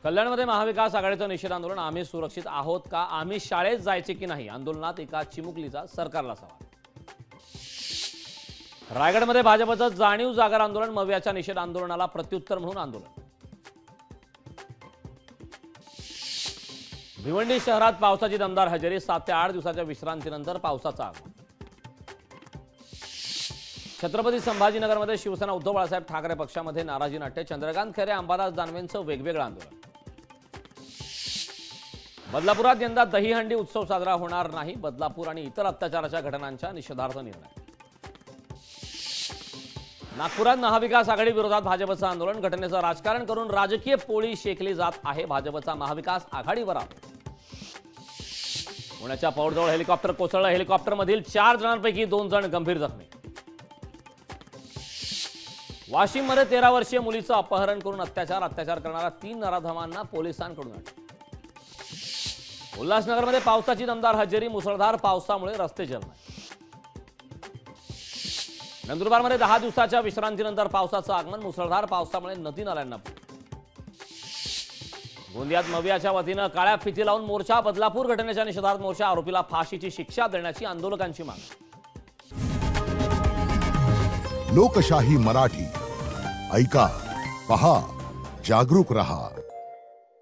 कल्याणमध्ये महाविकास आघाडीचं निषेध आंदोलन। आम्ही सुरक्षित आहोत का, आम्ही शाळेत जायचे की नाही, आंदोलनात एका चिमुकलीचा सरकारला सवाल। रायगडमध्ये भाजपचं जाणीव जागर आंदोलन। मवियाच्या निषेध आंदोलनाला प्रत्युत्तर म्हणून आंदोलन। भिवंडी शहरात पावसाची दमदार हजेरी। 7 ते 8 दिवसाच्या विश्रांतीनंतर पावसाचा आगमन। छत्रपती संभाजीनगरमध्ये शिवसेना उद्धव बाळासाहेब ठाकरे पक्षामध्ये नाराजी नाट्य। चंद्रकांत खैरे अंबादास दानवेंचं वेगवेगळं आंदोलन। बदलापुरात यंदा दहीहंडी उत्सव साजरा होणार नाही। बदलापूर आणि इतर अत्याचाराच्या घटनांच्या निषेधार्थ निर्णय। नागपुरात महाविकास आघाडी विरोधात भाजपचं आंदोलन। घटनेचं राजकारण करून राजकीय पोळी शेकली जात आहे। भाजपचा महाविकास आघाडीवर आरोप। पुण्याच्या पौडजवळ हेलिकॉप्टर कोसळलं। हेलिकॉप्टरमधील 4 जणांपैकी 2 जण गंभीर जखमी। वाशिममध्ये 13 वर्षीय मुलीचं अपहरण करून अत्याचार करणाऱ्या 3 नराधमांना पोलिसांकडून अटक। उल्हासनगरमध्ये पावसाची दमदार हजेरी। मुसळधार पावसामुळे रस्ते जलमय। नंदुरबारमध्ये 10 दिवसाच्या विश्रांतीनंतर पावसाचं आगमन। मुसळधार पावसामुळे नदी नाल्यांना पूर। गोंदियात मवियाच्या वतीनं काळ्या फिती लावून मोर्चा। बदलापूर घटनेच्या निषेधार्थ मोर्चा। आरोपीला फाशीची शिक्षा देण्याची आंदोलकांची मागणी। लोकशाही मराठी ऐका, पहा, जागरूक रहा।